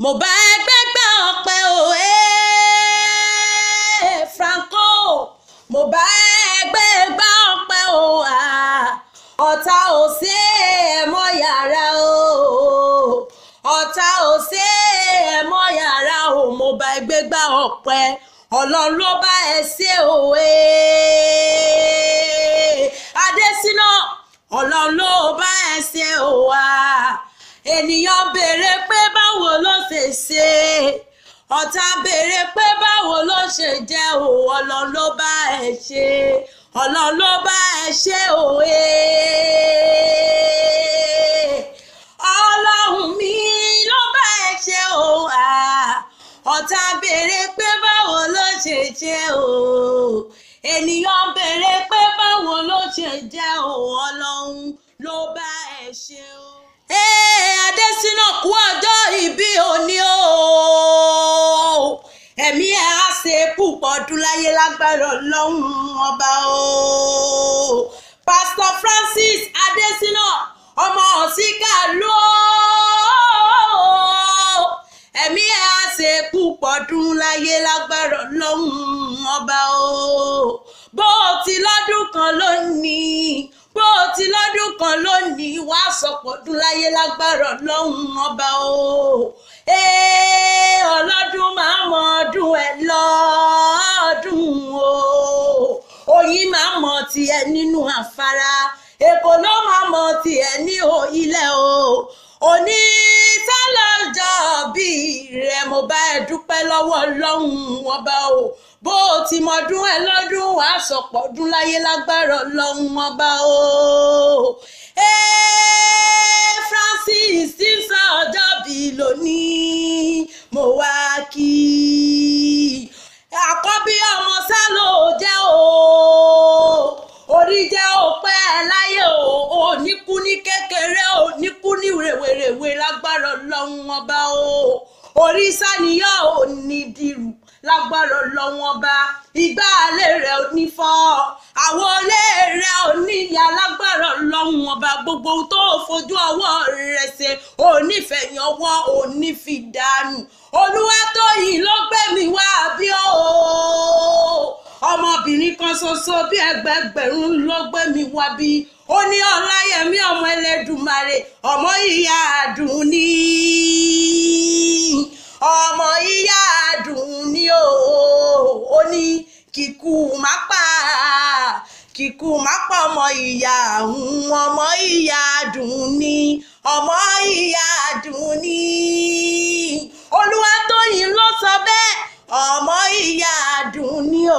mo bá ẹgbẹ́ gbà ọpẹ́ o Franco mo bá ẹgbẹ́ gbà ọpẹ́ o ọ̀tá ò ṣe é mọ́ yàrá o ọ̀tá ò ṣe é mọ́ yàrá o mo bá ẹgbẹ́ gbà ọpẹ́ Ọlọ́run ló bá ẹ ṣe o Adésínà Ọlọ́run ló bá ẹ ṣe o ènìyàn béèrè pé báwo ló ṣe ṣe ọ̀tá béèrè pé báwo ló ṣe jẹ́ o Ọlọ́run ló bá ẹ ṣe Ọlọ́run ló bá ẹ ṣe o Ọlọ́run mi ló bá ẹ ṣe o ọ̀tá béèrè pé báwo ló ṣe jẹ́ o ènìyàn béèrè pé báwo ló ṣe jẹ́ o Ọlọ́run ló bá ẹ ṣe o. Adésínà kú ọjọ́ ìbí òní o ẹ̀mí ẹ̀ á ṣe púpọ̀ ọdún láyé lágbára Ọlọ́run ọba o. Pastor Francis Adésínà ọmọ Ọ̀síkà ló ẹ̀mí ẹ̀ á ṣe púpọ̀ ọdún láyé lágbára Ọlọ́run ọba o. Bó o ti lọ́dún kan lónìí bó o ti lọ́dún kan lónìí wá sọ̀pọ̀ ọdún láyé lágbára Ọlọ́run ọba o. Ọlọ́dún máa mọ ọdún ẹ lọ́dún o. Oyin máa mọ tiẹ̀ nínú afárá èkó ló máa mọ tiẹ̀ ní ilẹ̀ o. Òní sálọ́jọ́ bí rẹ̀ mo bá ẹ dúpẹ́ lọ́wọ́ Ọlọ́run ọba o. Bó o ti mọdún ẹ lọ́dún wàá sọ̀pọ̀ ọdún láyé lágbára Ọlọ́run ọba o. Francis tí ń sọ ọjọ́ bí lónìí mo wá kí àkọ́bí ọmọ sálò jẹ́ o orí jẹ́ òpẹ́ láyé o oníkú ní kékeré oníkú ní rèwerèwe lágbára Ọlọ́run ọba o. Orí sàníyàn ò ní dìrù lágbára Ọlọ́run ọba ìgbà alẹ́ rẹ̀ ò ní fọ́ àwọn olè rẹ̀ ò ní ìyá lágbára Ọlọ́run ọba gbogbo tó fojú ọwọ́ rẹ̀ ṣe onífẹ̀yìn ọwọ́ onífìdánù Olúwatóyìn ló gbé mi wá bí o ọmọbìnrin kan ṣoṣo bí ẹgbẹgbẹ̀rún ló gbé mi wá bí ó ní Ọláyẹmí ọmọ Ẹlẹ́dùmarè ọmọ ìyá Àdùnní ọmọ ìyá Àdùnní o ó ní kíkú má pa ọmọ ìyá ọmọ ìyá Àdùnní ọmọ ìyá Àdùnní Olúwatóyìn ló sọ bẹ́ẹ̀ ọmọ ìyá Àdùnní o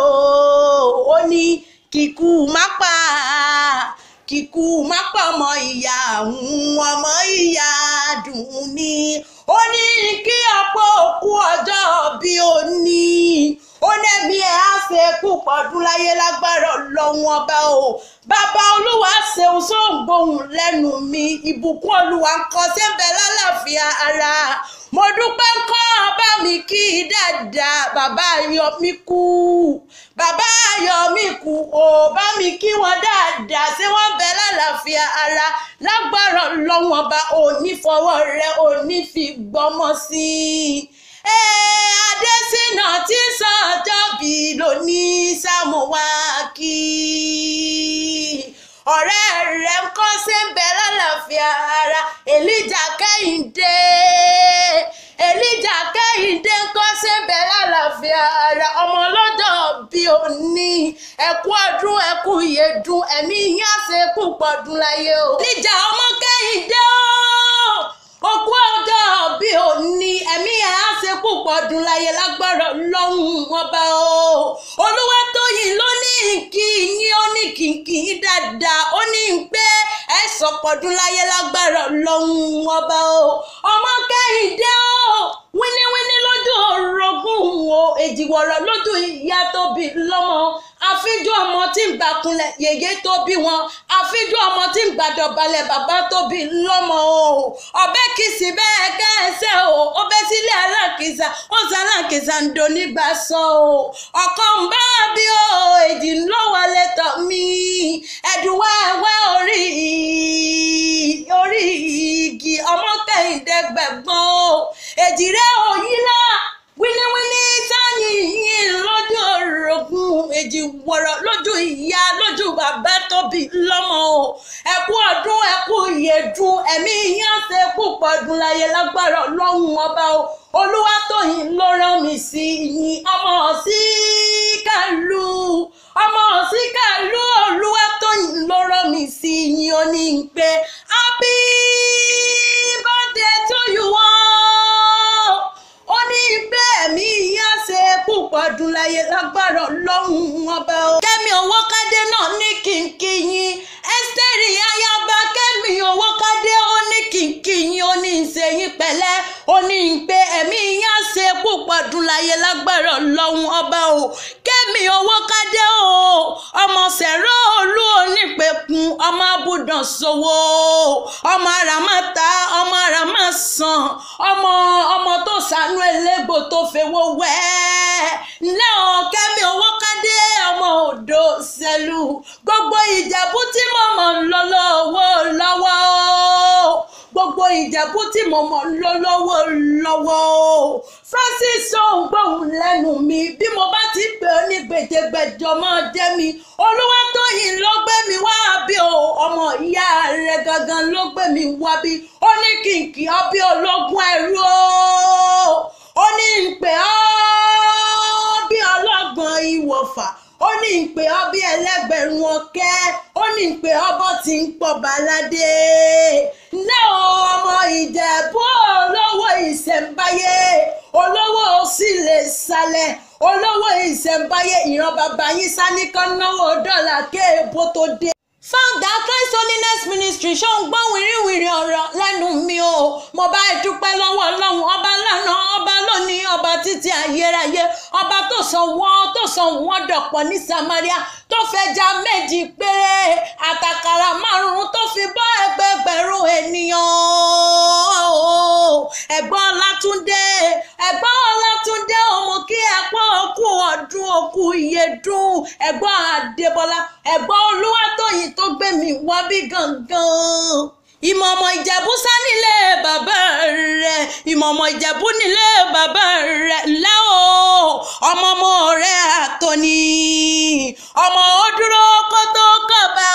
ó ní kíkú má pa ọmọ ìyá ọmọ ìyá Àdùnní ó ní kí ọ̀pọ̀ òkú ọjọ́ bí ó ní ó nẹ́mí ẹ̀ á ṣe púpọ̀ ọdún láyé lágbára Ọlọ́run ọba o. Bàbá Olúwa ṣeun sóǹgbòhùn lẹ́nu mi ìbùkún Olúwa ń kọ sẹ́ńbẹ̀ lálàáfíà ara mo dúpẹ́ kọ́ bá mi kí dáadáa bàbá Ayọ̀míkù ò bá mi kí wọn dáadáa ṣé wọ́n bẹ lálàáfíà ara lágbára Ọlọ́run ọba ò ní fọwọ́ rẹ̀ ò ní fi gbọ́mọ sí i. Adésínà tí sọ ọjọ́ bí lónìí sàmúwákì ọ̀rẹ́ rẹ̀ ń kọ́ sí ń bẹ lálàáfíà ara Elijah Kẹ́hìndé ń kọ́ sí ń bẹ lálàáfíà ara ọmọ ọlọ́jọ́ bí òní ẹ̀kú ọdún ẹ̀kú ìyèdún ẹ̀mí yín á ṣe púpọ̀ ọdún láyé o. Elijah ọmọ Kẹ́hìndé òkú ọjọ́ bí òní ẹ̀mí ẹ̀ á ṣe púpọ̀ ọdún láyé lágbára Ọlọ́run ọba o. Olúwatóyìn ló ní kí yín ó ní kìkì dáadáa ó ní pé ẹ sọ̀pọ̀ ọdún láyé lágbára Ọlọ́run ọba o. Ọmọ Kẹ́hìndé o wíníwíní lójú orogún o èjìwọ̀rọ̀ lójú ìyá tó bí lọ́mọ àfíjú ọmọ tí ń gbàkúnlẹ̀ yèyé tó bí wọn àfíjú ọmọ tí ń gbàdọ̀balẹ̀ bàbá tó bí lọ́mọ o. Ọbẹ̀ kìsì bẹ́ẹ̀ kẹ́ẹ̀sẹ̀ o ó bẹ́ sílé alákìsà ó sọ alákìsà ń do nígbà sọ o. Ọkọ ń bá bí o èjì ló wọlé tọ̀ mí ẹ̀dùn wẹ́wẹ́ orí igi ọmọ Kẹ́hìndé gbẹ̀gbọ́n o. èjìrẹ́ òyìnlá wíníwíní sáyìn yìí lójú orogún èjì wọ̀rọ̀ lójú ìyá lójú bàbá tóbi lọ́mọ o ẹkú ọdún ẹkú ìyèdún ẹ̀mí yín ṣe púpọ̀ ọdún láyé lágbára Ọlọ́run ọba o Olúwatóyìn ló rán mi sí yín ọmọ Síkàlù Olúwatóyìn ló rán mi sí yín ó ní pé happy birthday to you all ó ní pé ẹ̀mí yín ṣe púpọ̀ ọdún láyé lágbára Ọlọ́run ọba o. Kẹ́mi Owókádé náà ní kìnkì yín Ẹ́sítérì ayaba Kẹ́mi Owókádé ó ní kìnkì yín ó ní ìṣèyín pẹ̀lẹ́ ó ní pé ẹ̀mí yín ṣe púpọ̀ ọdún láyé lágbára Ọlọ́run ọba o. Kẹ́mi Owókádé o ọmọ Sẹ̀rọ̀ Olú onípẹ̀kun ọmọ abúdàn sowó ọmọ àràmátà ọmọ àràmásàn ọmọ tó ṣàánú elégbò tó fewó wẹ́ ńlẹ́ o Kẹ́mi Owókádé ọmọ Odò Ṣẹ̀lú gbogbo Ìjẹ̀bú tí mo mọ̀ ń lọ lọ́wọ́ gbogbo Ìjẹ̀bú tí mo mọ̀ ń lọ lọ́wọ́ Francis ògbóhùn lẹ́nu mi bí mo bá ti pè ó ní gbèjègbèjọ mọ́ jẹ́ mi Olúwatóyìn ló gbé mi wá bí o ọmọ ìyá rẹ̀ gangan ló gbé mi wá bí ó ní kìnkì ọbí ológun ẹrú ó ní pé ọ́ bí ọlọ́gbọ̀n ìwọ̀fà ó ní pé ọ́ bí ẹlẹ́gbẹ̀rún ọ̀kẹ́ ó ní pé ọbọ̀ tí ń pọ̀ baládé ńlẹ́ o ọmọ Ìjẹ̀bú olówó ìṣẹ̀ǹbáyé olówó sì lè sálẹ̀ olówó ìṣẹ̀ǹbáyé ìran bàbá yín sáníkan náwó dọ́là kéèbó tó dé. Founder Christ Holiness Ministry ṣó ń gbọ́ wìrìwìrì ọ̀rọ̀ lẹ́nu mi o mo bá dúpẹ́ lọ́wọ́ Ọlọ́run ọba lánàá ọba lónìí ọba títí ayérayé ọba tó sọ wọ́n dọ̀pọ̀ ní Samaria tó fẹja méjì péré àtàkàrà 5 tó fi bọ́ ẹgbẹgbẹ̀rún ènìyàn ẹ̀gbọ́n Ọlátúndé ọmọ kí ẹ̀pọ̀ òkú ọdún òkú ìyèdún ẹ̀gbọ́n Adébọ́lá ẹ̀gbọ́n Olúwatóyìn tó gbé mi wá bí gangan. Ìmọ̀ọmọ Ìjẹ̀bú sá nílé bàbá rẹ̀ ìmọ̀ọmọ Ìjẹ̀bú nílé bàbá rẹ̀ ńlá o ọmọ rẹ̀ àtọ́ni ọmọ ó dúró kó tó kọ̀bá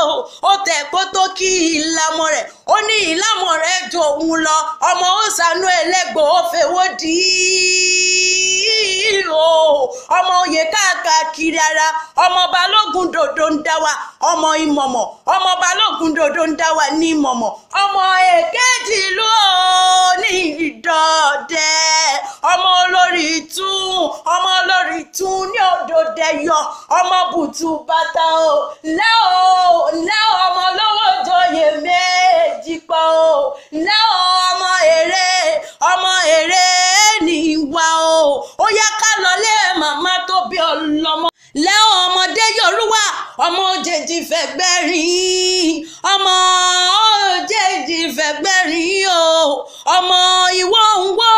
o ó tẹ̀ kó tó kí ìlàmọ̀ rẹ̀ ó ní ìlàmọ̀ rẹ̀ jò òun lọ ọmọ ó ṣàánú ẹlẹ́gbò ó fèwọ́ dì í ọmọ oyè káàkiri ara ọmọ Balógun dòdò ń dá wa ọmọ Ìmọ̀mọ̀ ọmọ Balógun dòdò ń dá wa ní Ìmọ̀mọ̀ ọmọ èkejì ìlú ní Ìdọ̀dẹ ọmọ olórí ìtún ní Òdòdẹyọ ọmọ bùtù bàtà o lẹ́ ọmọ lówó joyè méjì pọ̀ o lẹ́ ọmọ èrè ní ìwà ó yá ká lọlé màmá tó bí ọlọ́mọ lẹ́wọ̀n ọmọdé Yorùbá ọmọ òjèjì fẹ̀gbẹ́rin ọmọ òjèjì fẹ̀gbẹ́rin o ọmọ ìwọ ń wò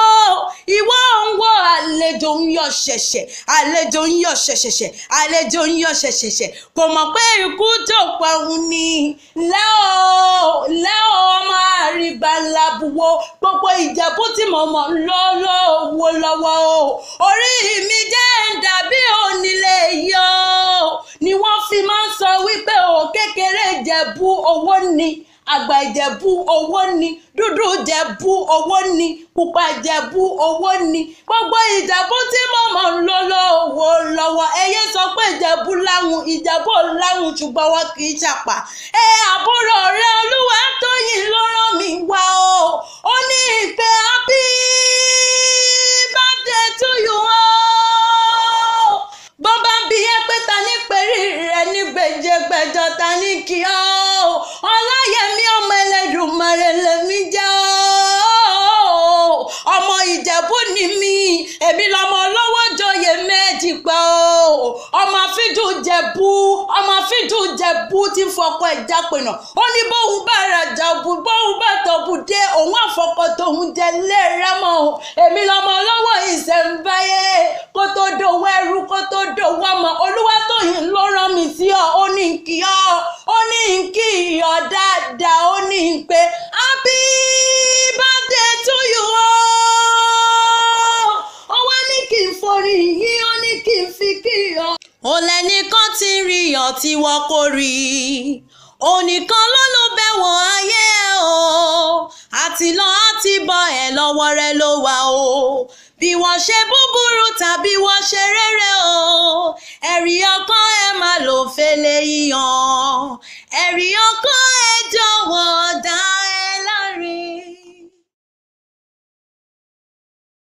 àlejò ń yọ ṣẹ̀ṣẹ̀ kò mọ̀ pé ikú tó pa òun ni lẹ́wọ̀n ọmọ àrígbàlábùwò gbogbo Ìjẹ̀bú tí mo mọ̀ lọ́wọ́ o orí mi jẹ́ ń dàbí onílé yọ ni wọ́n fi máa ń sọ wípé o kékeré Ìjẹ̀bú owó ni àgbà Ìjẹ̀bú owó ni dúdú Ìjẹ̀bú owó ni pupa Ìjẹ̀bú owó ni gbogbo Ìjẹ̀bú tí mo mọ̀ ń lọ́wọ́ ẹyẹ sọ pé Ìjẹ̀bú láwùn ṣùgbọ́n wọn kì í ṣàpà àbúrò rẹ Olúwatóyìn ló rán mi wá o ó ní ìpè happy birthday to you bọ́n bá ń bi yẹn pé ta ní pèrí rẹ̀ ní gbèjègbèjọ ta ní kí Ọláyẹmí ọmọ Ẹlẹ́dùmarè lèmi jẹ́ ọmọ Ìjẹ̀bú ni mí èmi lọmọ olówó joyè méjì pẹ́ ọmọ àfíjù Ìjẹ̀bú tí fọkọ ẹ̀já pẹ̀nà ó ní bóun bá rajà bóun bá tọ̀bù dé òun àfọkọ tóun jẹ lẹ́ẹ̀rẹ́mọ̀ èmi lọmọ olówó ìṣẹ̀ǹbáyé kó tó dòwó ẹrú kó tó dòwó ọmọ Olúwatóyìn ló rán mi sí ó ní kí ọ dáadáa ó ní pé happy birthday to you ó lẹ́nìkan tí ń ríyàn tí wọ́n kò rí onìkan ló ló bẹ̀wọ̀n ayé ẹ̀ o àti lọ àti bọ̀ ẹ̀ lọ́wọ́ rẹ̀ ló wà o bí wọ́n ṣe búburú tàbí wọ́n ṣe rere o ẹ̀rí ọkàn ẹ̀ máa lò fẹ́lẹ́ yíyan ẹ̀rí ọkàn ẹ̀ jọ̀wọ́